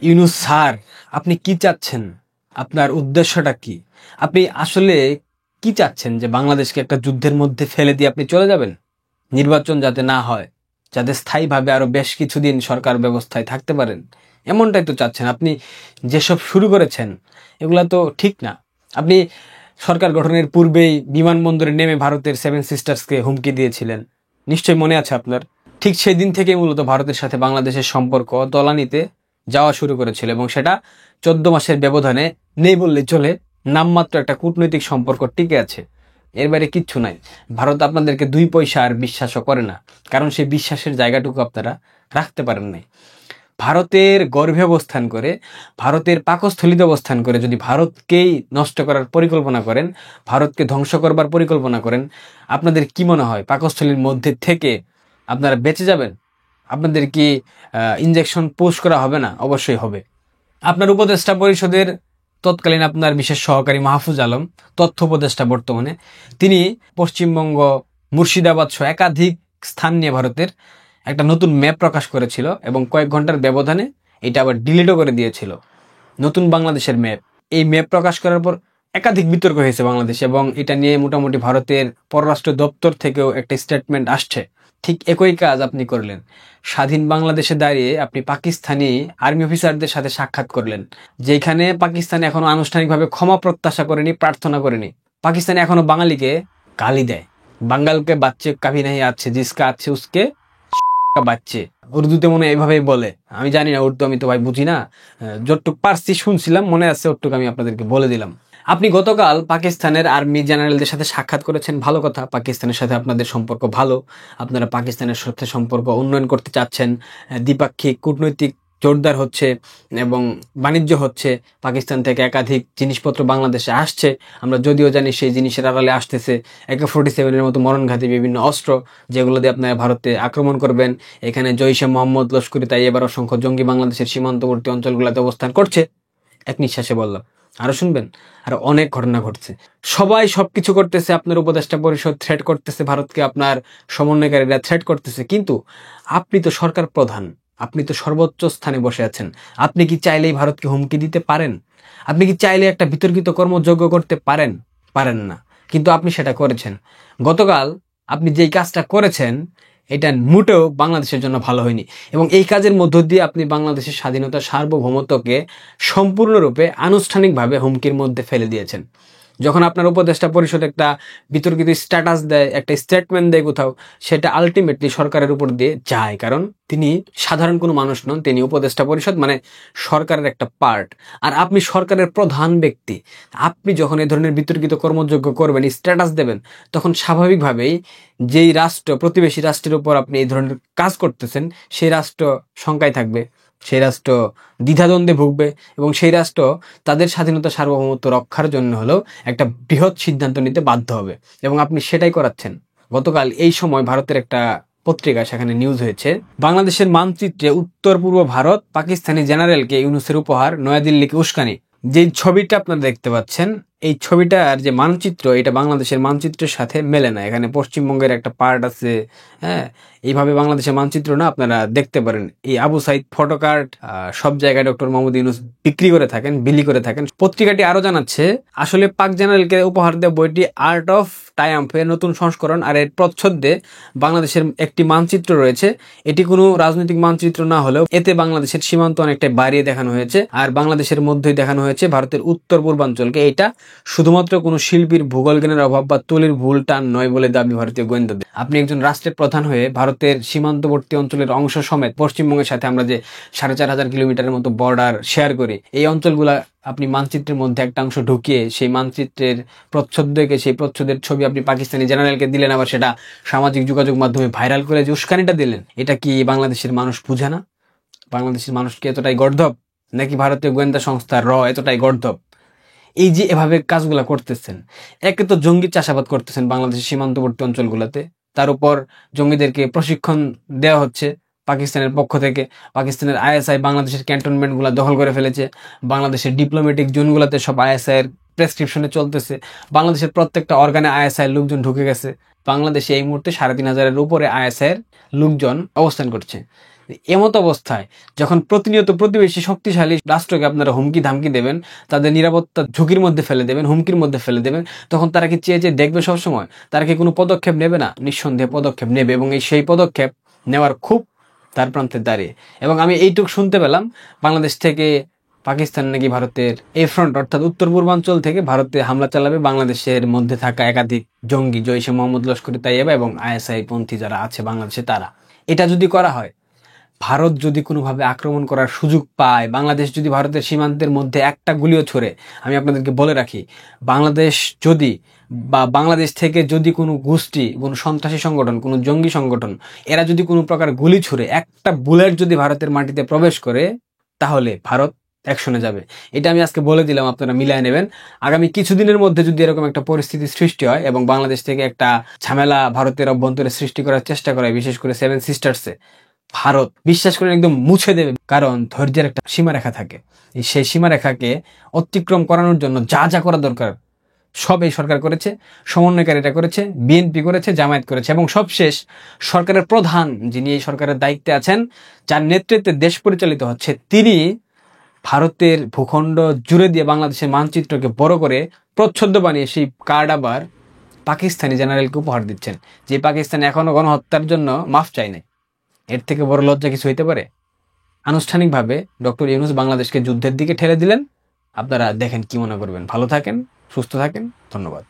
Yunus sir, আপনি কি চাচ্ছেন? আপনার উদ্দেশ্যটা কি? আপনি আসলে কি চাচ্ছেন? যে বাংলাদেশকে একটা যুদ্ধের মধ্যে ফেলে দিয়ে আপনি চলে যাবেন? নির্বাচন যাতে না হয়, যাতে স্থায়ীভাবে আরো বেশ কিছুদিন সরকার ব্যবস্থায় থাকতে পারেন, এমনটাই তো চাচ্ছেন। আপনি যেসব শুরু করেছেন এগুলা তো ঠিক না। আপনি সরকার গঠনের পূর্বেই বিমানবন্দরে নেমে ভারতের সেভেন সিস্টার্সকে হুমকি দিয়েছিলেন, নিশ্চয়ই মনে আছে আপনার। ঠিক সেই দিন থেকেই মূলত ভারতের সাথে বাংলাদেশের সম্পর্ক তলানিতে যাওয়া শুরু করেছিল, এবং সেটা 14 মাসের ব্যবধানে নেই বললে চলে, নামমাত্র একটা কূটনৈতিক সম্পর্ক টিকে আছে। এর বাইরে কিচ্ছু নাই। ভারত আপনাদেরকে 2 পয়সা আর বিশ্বাসও করে না, কারণ সেই বিশ্বাসের জায়গাটুকু আপনারা রাখতে পারেন নাই। ভারতের গর্ভে অবস্থান করে, ভারতের পাকস্থলীতে অবস্থান করে যদি ভারতকেই নষ্ট করার পরিকল্পনা করেন, ভারতকে ধ্বংস করবার পরিকল্পনা করেন, আপনাদের কি মনে হয় পাকস্থলীর মধ্যে থেকে আপনারা বেঁচে যাবেন? আপনাদের কি ইনজেকশন পুশ করা হবে না? অবশ্যই হবে। আপনার উপদেষ্টা পরিষদের তৎকালীন আপনার বিশেষ সহকারী মাহফুজ আলম, তথ্য উপদেষ্টা বর্তমানে, তিনি পশ্চিমবঙ্গ, মুর্শিদাবাদ সহ একাধিক স্থান নিয়ে ভারতের একটা নতুন ম্যাপ প্রকাশ করেছিল, এবং কয়েক ঘন্টার ব্যবধানে এটা আবার ডিলিটও করে দিয়েছিল। নতুন বাংলাদেশের ম্যাপ, এই ম্যাপ প্রকাশ করার পর একাধিক বিতর্ক হয়েছে বাংলাদেশে, এবং এটা নিয়ে মোটামুটি ভারতের পররাষ্ট্র দপ্তর থেকেও একটা স্টেটমেন্ট আসছে। ঠিক একই কাজ আপনি করলেন। স্বাধীন বাংলাদেশে দাঁড়িয়ে আপনি পাকিস্তানি আর্মি অফিসারদের সাথে সাক্ষাৎ করলেন, যেখানে পাকিস্তান এখনো আনুষ্ঠানিকভাবে ক্ষমা প্রত্যাশা করেনি, প্রার্থনা করেনি। পাকিস্তান এখনো বাঙালিকে গালি দেয়। বাঙ্গালকে বাচ্চে কাভি নাহি আছে, জিসকা আছে উসকে বাচ্চে। উর্দুতে মনে হয় এইভাবেই বলে, আমি জানি না উর্দু, আমি তো ভাই বুঝি না। যতটুক পারছি শুনছিলাম, মনে আছে ওটুক আমি আপনাদেরকে বলে দিলাম। আপনি গতকাল পাকিস্তানের আর্মি জেনারেলদের সাথে সাক্ষাৎ করেছেন, ভালো কথা। পাকিস্তানের সাথে আপনাদের সম্পর্ক ভালো, আপনারা পাকিস্তানের সাথে সম্পর্ক উন্নয়ন করতে চাচ্ছেন। দ্বিপাক্ষিক কূটনৈতিক জোরদার হচ্ছে এবং বাণিজ্য হচ্ছে। পাকিস্তান থেকে একাধিক জিনিসপত্র বাংলাদেশে আসছে, আমরা যদিও জানি সেই জিনিসের আড়ালে আসতেছে AK-47 মতো মরণঘাতী বিভিন্ন অস্ত্র, যেগুলো দিয়ে আপনারা ভারতে আক্রমণ করবেন। এখানে জৈশে মোহাম্মদ, লস্করি তাইয়্যেবার অসংখ্য জঙ্গি বাংলাদেশের সীমান্তবর্তী অঞ্চলগুলোতে অবস্থান করছে। এক নিঃশ্বাসে বললাম, আরো শুনবেন। আর অনেক ঘটনা ঘটছে, সবাই সবকিছু করতেছে। আপনার উপদেষ্টা পরিষদ থ্রেট করতেছে ভারতকে, আপনার সমন্বয়কারীরা থ্রেট করতেছে, কিন্তু আপনি তো সরকার প্রধান, আপনি তো সর্বোচ্চ স্থানে বসে আছেন। আপনি কি চাইলেই ভারতকে হুমকি দিতে পারেন? আপনি কি চাইলে একটা বিতর্কিত কর্মযোগ্য করতে পারেন? পারেন না, কিন্তু আপনি সেটা করেছেন। গতকাল আপনি যেই কাজটা করেছেন, এটা মোটেও বাংলাদেশের জন্য ভালো হয়নি, এবং এই কাজের মধ্য দিয়ে আপনি বাংলাদেশের স্বাধীনতা, সার্বভৌমত্বকে সম্পূর্ণরূপে আনুষ্ঠানিকভাবে হুমকির মধ্যে ফেলে দিয়েছেন। যখন আপনার উপদেষ্টা পরিষদ একটা বিতর্কিত স্ট্যাটাস দেয়, একটা স্টেটমেন্ট দেয় কোথাও, সেটা আলটিমেটলি সরকারের উপর দিয়ে যায়, কারণ তিনি সাধারণ কোনো মানুষ নন, তিনি উপদেষ্টা পরিষদ মানে সরকারের একটা পার্ট। আর আপনি সরকারের প্রধান ব্যক্তি। আপনি যখন এই ধরনের বিতর্কিত কর্মযোগ্য করবেন, স্ট্যাটাস দেবেন, তখন স্বাভাবিকভাবেই যেই রাষ্ট্র, প্রতিবেশী রাষ্ট্রের উপর আপনি এই ধরনের কাজ করতেছেন, সেই রাষ্ট্র শঙ্কায় থাকবে, সেই রাষ্ট্র দ্বিধাদ্বন্দ্বে ভুগবে, এবং সেই রাষ্ট্র তাদের স্বাধীনতা, সার্বভৌমত্ব রক্ষার জন্য হলেও একটা বৃহৎ সিদ্ধান্ত নিতে বাধ্য হবে, এবং আপনি সেটাই করাচ্ছেন। গতকাল এই সময় ভারতের একটা পত্রিকা, সেখানে নিউজ হয়েছে, বাংলাদেশের মানচিত্রে উত্তর পূর্ব ভারত পাকিস্তানি জেনারেলকে ইউনূসের উপহার, নয়াদিল্লিকে উস্কানি। যে ছবিটা আপনারা দেখতে পাচ্ছেন, এই ছবিটার যে মানচিত্র, এটা বাংলাদেশের মানচিত্রের সাথে মেলে না। এখানে পশ্চিমবঙ্গের একটা পার্ট আছে, হ্যাঁ, এইভাবে বাংলাদেশের মানচিত্র না, আপনারা দেখতে পারেন। এই আবু সাইদ ফটোকার্ড সব জায়গায় ডক্টর মোহাম্মদ ইউনূস বিক্রি করে থাকেন, বিলি করে থাকেন। পত্রিকাটি আরো জানাচ্ছে, আসলে পাক জেনারেলকে উপহার দেওয়া বইটি আর্ট অফ ট্রায়াম্ফের নতুন সংস্করণ, আর এর প্রচ্ছদে বাংলাদেশের একটি মানচিত্র রয়েছে। এটি কোনো রাজনৈতিক মানচিত্র না হলেও এতে বাংলাদেশের সীমান্ত অনেকটাই বাড়িয়ে দেখানো হয়েছে, আর বাংলাদেশের মধ্যেই দেখানো হয়েছে ভারতের উত্তর পূর্বাঞ্চলকে। এটা শুধুমাত্র কোনো শিল্পীর ভূগোল জ্ঞানের অভাব বা তুলির ভুল টান নয় বলে দাবি ভারতীয় গোয়েন্দাদের। আপনি একজন রাষ্ট্রের প্রধান হয়ে ভারতের সীমান্তবর্তী অঞ্চলের অংশ সমেত পশ্চিমবঙ্গের সাথে আমরা যে 4500 কিলোমিটারের মতো বর্ডার শেয়ার করি, এই অঞ্চলগুলা আপনি মানচিত্রের মধ্যে একটা অংশ ঢুকিয়ে সেই মানচিত্রের প্রচ্ছদ দেখে সেই প্রচ্ছদের ছবি আপনি পাকিস্তানি জেনারেলকে দিলেন, আবার সেটা সামাজিক যোগাযোগ মাধ্যমে ভাইরাল করে যে উস্কানিটা দিলেন, এটা কি বাংলাদেশের মানুষ বুঝে না? বাংলাদেশের মানুষকে এতটাই গর্ধব, নাকি ভারতীয় গোয়েন্দা সংস্থা এতটাই গর্ধব? এই যে এভাবে কাজগুলা করতেছেন, একে তো জঙ্গি চাষাবাদ করতেছেন বাংলাদেশের সীমান্তবর্তী অঞ্চলগুলোতে, তার উপর জঙ্গিদেরকে প্রশিক্ষণ দেওয়া হচ্ছে পাকিস্তানের পক্ষ থেকে। পাকিস্তানের ISI বাংলাদেশের ক্যান্টনমেন্ট গুলা দখল করে ফেলেছে, বাংলাদেশের ডিপ্লোম্যাটিক জোনগুলোতে সব ISI এর প্রেসক্রিপশনে চলতেছে, বাংলাদেশের প্রত্যেকটা অর্গানে ISI এর লোকজন ঢুকে গেছে। বাংলাদেশে এই মুহূর্তে 3500-এর উপরে ISI এর লোকজন অবস্থান করছে, এমত অবস্থায় যখন প্রতিনিয়ত প্রতিবেশী শক্তিশালী রাষ্ট্রকে আপনারা হুমকি ধামকি দেবেন, তাদের নিরাপত্তা ঝুঁকির মধ্যে ফেলে দেবেন, হুমকির মধ্যে ফেলে দেবেন, তখন তারা কি চেয়ে চেয়ে দেখবে সবসময়? তারা কি কোনো পদক্ষেপ নেবে না? নিঃসন্দেহে পদক্ষেপ নেবে, এবং সেই পদক্ষেপ নেওয়ার খুব তার প্রান্তে দাঁড়িয়ে। এবং আমি এইটুকু শুনতে পেলাম, বাংলাদেশ থেকে পাকিস্তান নাকি ভারতের এই ফ্রন্ট অর্থাৎ উত্তর পূর্বাঞ্চল থেকে ভারতে হামলা চালাবে বাংলাদেশের মধ্যে থাকা একাধিক জঙ্গি, জৈশে মোহাম্মদ, লস্কর তাইয়েবা এবং আইএসআই পন্থী যারা আছে বাংলাদেশে তারা। এটা যদি করা হয়, ভারত যদি কোনোভাবে আক্রমণ করার সুযোগ পায়, বাংলাদেশ যদি ভারতের সীমান্তের মধ্যে একটা গুলিও ছড়ে, আমি আপনাদেরকে বলে রাখি, বাংলাদেশ যদি বা বাংলাদেশ থেকে যদি কোনো গোষ্ঠী, কোনো সন্ত্রাসী সংগঠন, কোনো জঙ্গি সংগঠন, এরা যদি কোনো প্রকার গুলি ছুড়ে, একটা বুলেট যদি ভারতের মাটিতে প্রবেশ করে, তাহলে ভারত অ্যাকশনে যাবে। এটা আমি আজকে বলে দিলাম, আপনারা মিলায় নেবেন। আগামী কিছুদিনের মধ্যে যদি এরকম একটা পরিস্থিতি সৃষ্টি হয় এবং বাংলাদেশ থেকে একটা ঝামেলা ভারতের অভ্যন্তরে সৃষ্টি করার চেষ্টা করে, বিশেষ করে সেভেন সিস্টার্সে, ভারত বিশ্বাস করে একদম মুছে দেবে। কারণ ধৈর্যের একটা সীমারেখা থাকে, সেই সীমারেখাকে অতিক্রম করানোর জন্য যা যা করা দরকার সব এই সরকার করেছে, সমন্বয়কারীরা করেছে, বিএনপি করেছে, জামায়াত করেছে, এবং সবশেষ সরকারের প্রধান যিনি এই সরকারের দায়িত্বে আছেন, যার নেতৃত্বে দেশ পরিচালিত হচ্ছে, তিনি ভারতের ভূখণ্ড জুড়ে দিয়ে বাংলাদেশের মানচিত্রকে বড় করে প্রচ্ছন্ন বানিয়ে সেই কার্ড আবার পাকিস্তানি জেনারেলকে উপহার দিচ্ছেন, যে পাকিস্তান এখনো গণহত্যার জন্য মাফ চাই নাই। এর থেকে বড় লজ্জা কিছু হইতে পারে? আনুষ্ঠানিকভাবে ডক্টর ইউনূস বাংলাদেশকে যুদ্ধের দিকে ঠেলে দিলেন। আপনারা দেখেন কি মনে করবেন। ভালো থাকেন, সুস্থ থাকেন, ধন্যবাদ।